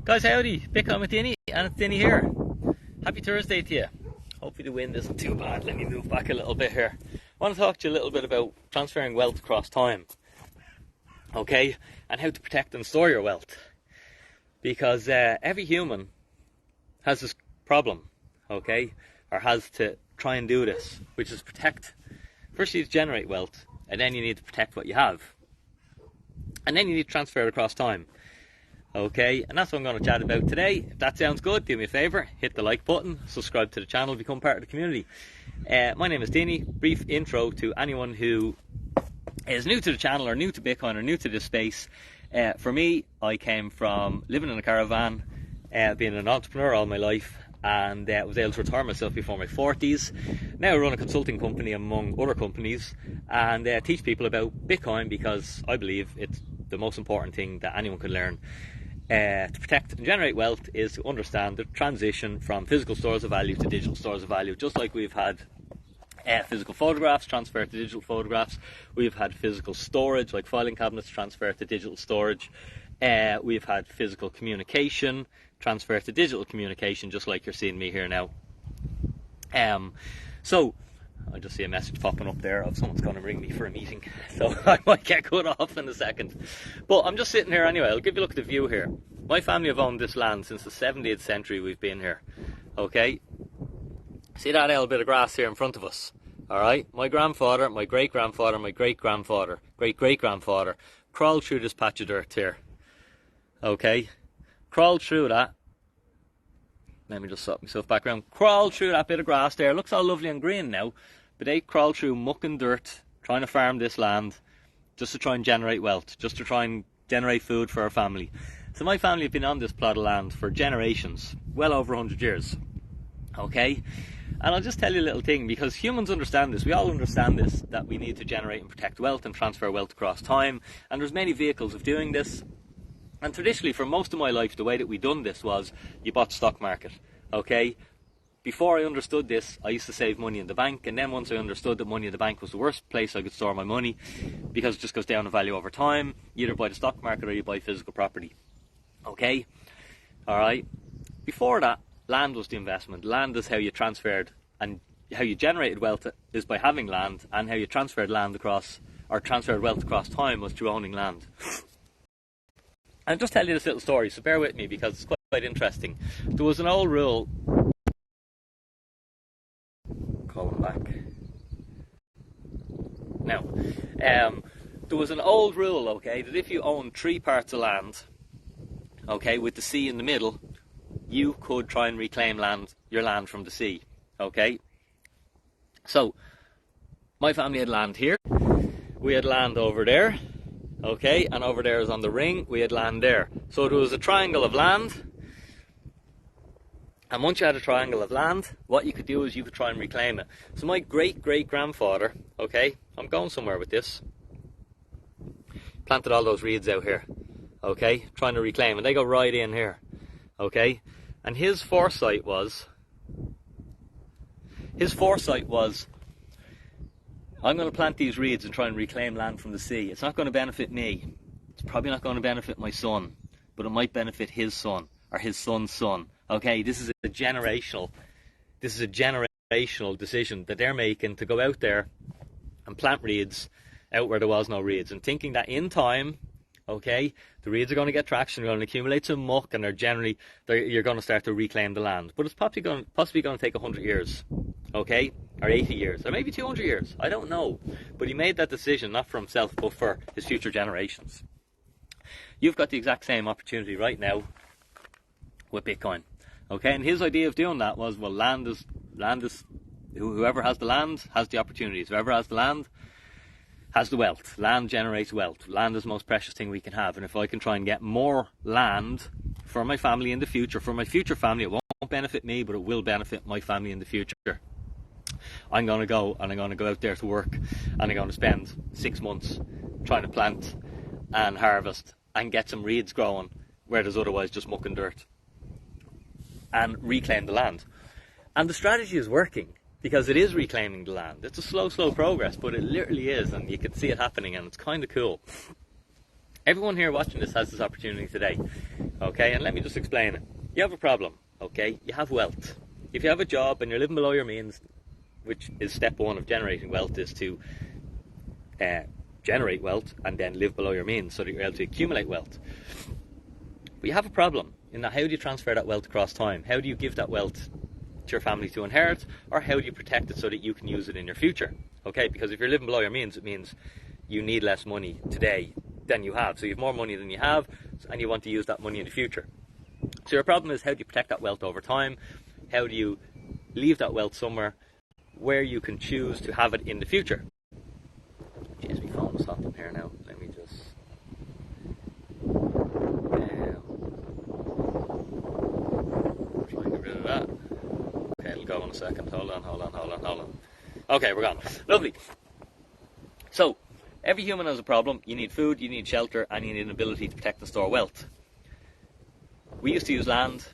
Guys, howdy, Bitcoin with Dinny, and it's Dinny here. Happy Thursday to you. Hopefully the wind isn't too bad. Let me move back a little bit here. I want to talk to you a little bit about transferring wealth across time. Okay, and how to protect and store your wealth. Because every human has this problem, okay, or has to try and do this, which is protect. First you need to generate wealth, and then you need to protect what you have. And then you need to transfer it across time. Okay, and that's what I'm going to chat about today. If that sounds good, do me a favour, hit the like button, subscribe to the channel, become part of the community. My name is Dinny. Brief intro to anyone who is new to the channel or new to Bitcoin or new to this space. For me, I came from living in a caravan, being an entrepreneur all my life, and was able to retire myself before my 40s. Now I run a consulting company among other companies and teach people about Bitcoin because I believe it's the most important thing that anyone can learn. To protect and generate wealth is to understand the transition from physical stores of value to digital stores of value. Just like we've had physical photographs transfer to digital photographs, we've had physical storage like filing cabinets transfer to digital storage, we've had physical communication transfer to digital communication, just like you're seeing me here now. So I just see a message popping up there of someone's going to ring me for a meeting, so I might get cut off in a second. But I'm just sitting here anyway. I'll give you a look at the view here. My family have owned this land since the 17th century. We've been here. Okay, see that little bit of grass here in front of us? All right, my grandfather, my great-grandfather, my great-grandfather, great-great-grandfather crawled through this patch of dirt here. Okay, crawled through that. Let me just sort myself back around. Crawled through that bit of grass there. Looks all lovely and green now. But they crawled through muck and dirt, trying to farm this land, just to try and generate wealth, just to try and generate food for our family. So my family have been on this plot of land for generations, well over 100 years. Okay? And I'll just tell you a little thing, because humans understand this. We all understand this, that we need to generate and protect wealth and transfer wealth across time. And there's many vehicles of doing this. And traditionally, for most of my life, the way that we done this was you bought the stock market, okay? Before I understood this, I used to save money in the bank, and then once I understood that money in the bank was the worst place I could store my money, because it just goes down in value over time, you either buy the stock market or you buy physical property, okay? Alright? Before that, land was the investment. Land is how you transferred, and how you generated wealth is by having land, and how you transferred land across, or transferred wealth across time was through owning land. I'll just tell you this little story, so bear with me because it's quite interesting. There was an old rule. Call him back. Now, there was an old rule, okay, that if you owned 3 parts of land, okay, with the sea in the middle, you could try and reclaim your land from the sea, okay? So, my family had land here. We had land over there. Okay, and over there is on the ring, we had land there. So there was a triangle of land, and once you had a triangle of land, what you could do is you could try and reclaim it. So my great-great-grandfather, okay, I'm going somewhere with this, planted all those reeds out here, okay, trying to reclaim, and they go right in here, okay, and his foresight was, I'm going to plant these reeds and try and reclaim land from the sea. It's not going to benefit me. It's probably not going to benefit my son, but it might benefit his son or his son's son. Okay, this is a generational decision that they're making to go out there and plant reeds out where there was no reeds, and thinking that in time, okay, the reeds are going to get traction, they're going to accumulate some muck, and you're going to start to reclaim the land. But it's possibly going to take 100 years. Okay, or 80 years, or maybe 200 years, I don't know. But he made that decision not for himself, but for his future generations. You've got the exact same opportunity right now with Bitcoin. Okay, and his idea of doing that was, well, land is whoever has the land has the opportunities. Whoever has the land has the wealth. Land generates wealth. Land is the most precious thing we can have. And if I can try and get more land for my family in the future, for my future family, it won't benefit me, but it will benefit my family in the future. I'm going to go out there to work, and I'm going to spend 6 months trying to plant and harvest and get some reeds growing where there's otherwise just muck and dirt, and reclaim the land. And the strategy is working because it is reclaiming the land. It's a slow progress, but it literally is, and you can see it happening, and it's kind of cool. Everyone here watching this has this opportunity today, okay? And let me just explain it. You have a problem, okay? You have wealth. If you have a job and you're living below your means, which is step one of generating wealth, is to generate wealth and then live below your means so that you're able to accumulate wealth. But you have a problem in that, how do you transfer that wealth across time? How do you give that wealth to your family to inherit, or how do you protect it so that you can use it in your future? Okay, because if you're living below your means, it means you need less money today than you have. So you have more money than you have, and you want to use that money in the future. So your problem is, how do you protect that wealth over time? How do you leave that wealth somewhere where you can choose to have it in the future? Jeez, my phone will stop up here now. Let me just... try and get rid of that. Okay, it'll go in a second. Hold on. Okay, we're gone. Lovely. So, every human has a problem. You need food, you need shelter, and you need an ability to protect and store wealth. We used to use land.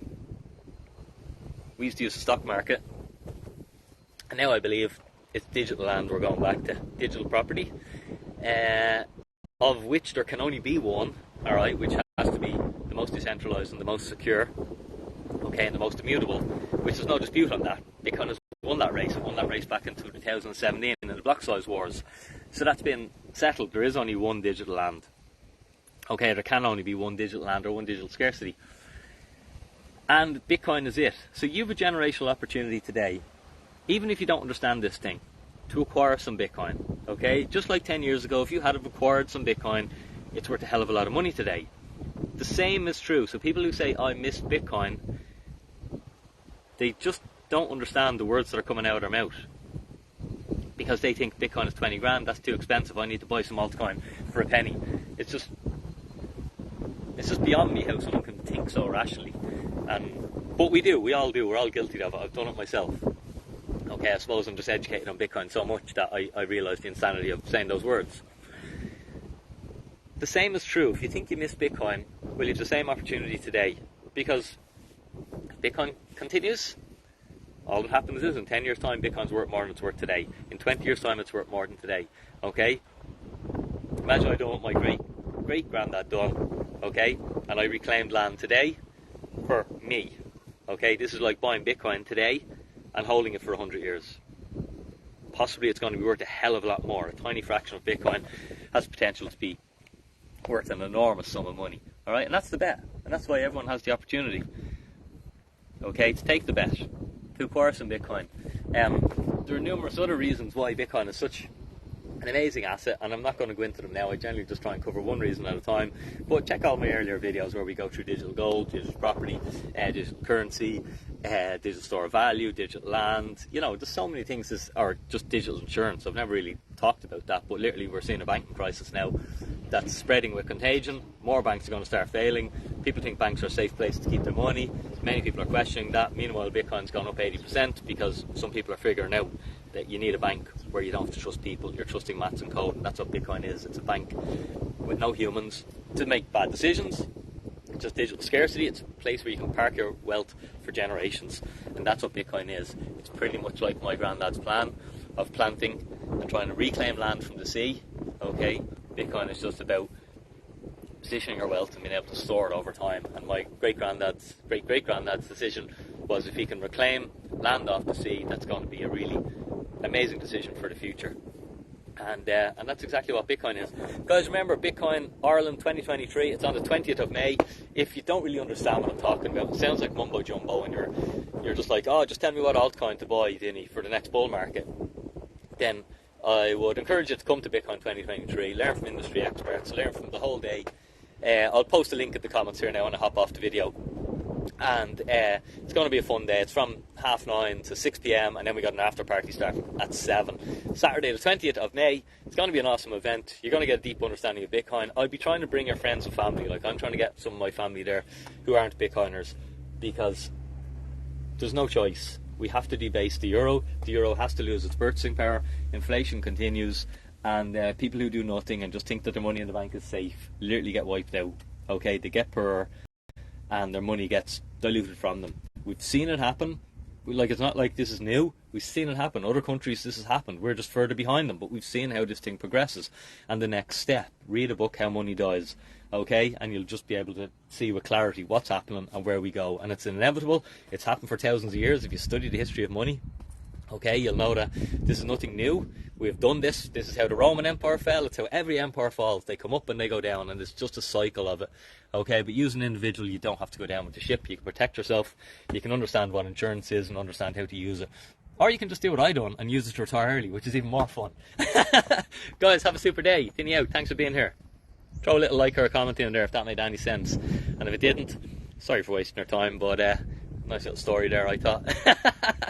We used to use the stock market. And now I believe it's digital land. We're going back to digital property, of which there can only be one, alright, which has to be the most decentralised and the most secure, okay, and the most immutable, which there's no dispute on that. Bitcoin has won that race. It won that race back in 2017 in the block size wars. So that's been settled. There is only one digital land. Okay, there can only be one digital land or one digital scarcity. And Bitcoin is it. So you have a generational opportunity today, even if you don't understand this thing, to acquire some Bitcoin. Okay, just like 10 years ago, if you had acquired some Bitcoin, it's worth a hell of a lot of money today. The same is true. So people who say, I missed Bitcoin, they just don't understand the words that are coming out of their mouth, because they think Bitcoin is 20 grand, that's too expensive, I need to buy some altcoin for a penny. It's just beyond me how someone can think so rationally. But we all do, we're all guilty of it. I've done it myself. Okay, I suppose I'm just educated on Bitcoin so much that I realise the insanity of saying those words. The same is true. If you think you missed Bitcoin, well, you have the same opportunity today, because Bitcoin continues. All that happens is, in 10 years' time, Bitcoin's worth more than it's worth today. In 20 years' time, it's worth more than today. Okay? Imagine I done what my great-granddad done, okay? And I reclaimed land today for me. Okay? This is like buying Bitcoin today and holding it for 100 years. Possibly it's going to be worth a hell of a lot more. A tiny fraction of Bitcoin has potential to be worth an enormous sum of money. Alright? And that's the bet. And that's why everyone has the opportunity. Okay? To take the bet. To acquire some Bitcoin. There are numerous other reasons why Bitcoin is such an amazing asset, and I'm not going to go into them now. I generally just try and cover one reason at a time, but check out my earlier videos where we go through digital gold, digital property, digital currency, digital store of value, digital land. You know, there's so many things, or just digital insurance. I've never really talked about that, but literally we're seeing a banking crisis now that's spreading with contagion. More banks are going to start failing. People think banks are a safe place to keep their money. Many people are questioning that. Meanwhile, Bitcoin's gone up 80% because some people are figuring out that you need a bank where you don't have to trust people. You're trusting maths and code, and that's what Bitcoin is. It's a bank with no humans to make bad decisions. It's just digital scarcity. It's a place where you can park your wealth for generations, and that's what Bitcoin is. It's pretty much like my granddad's plan of planting and trying to reclaim land from the sea. Okay, Bitcoin is just about positioning your wealth and being able to store it over time. And my great-granddad's decision was, if he can reclaim land off the sea, that's going to be a really amazing decision for the future. And that's exactly what Bitcoin is. Guys, remember, Bitcoin Ireland 2023, it's on the 20th of May. If you don't really understand what I'm talking about, it sounds like mumbo jumbo, and you're just like, oh, just tell me what altcoin to buy, Dinny, for the next bull market. Then I would encourage you to come to Bitcoin 2023, learn from industry experts, learn from the whole day. I'll post a link in the comments here now when I hop off the video. And it's going to be a fun day. It's from 9:30 to 6 p.m, and then we got an after party starting at 7. Saturday the 20th of May. It's going to be an awesome event. You're going to get a deep understanding of Bitcoin. I'll be trying to bring your friends and family. Like, I'm trying to get some of my family there who aren't Bitcoiners, because there's no choice. We have to debase the euro. The euro has to lose its purchasing power. Inflation continues, and people who do nothing and just think that their money in the bank is safe literally get wiped out. Okay, they get poorer, and their money gets diluted from them. We've seen it happen. Like, it's not like this is new. We've seen it happen. Other countries, this has happened. We're just further behind them, but we've seen how this thing progresses. And the next step, read a book, How Money Dies, okay, and you'll just be able to see with clarity what's happening and where we go. And it's inevitable. It's happened for thousands of years. If you study the history of money, okay, you'll know that this is nothing new. We've done this. This is how the Roman Empire fell. It's how every empire falls. They come up and they go down, and it's just a cycle of it. Okay, but using an individual, you don't have to go down with the ship. You can protect yourself. You can understand what insurance is and understand how to use it. Or you can just do what I done and use it to retire early, which is even more fun. Guys, have a super day. Tinny out. Thanks for being here. Throw a little like or a comment in there if that made any sense. And if it didn't, sorry for wasting your time, but nice little story there, I thought.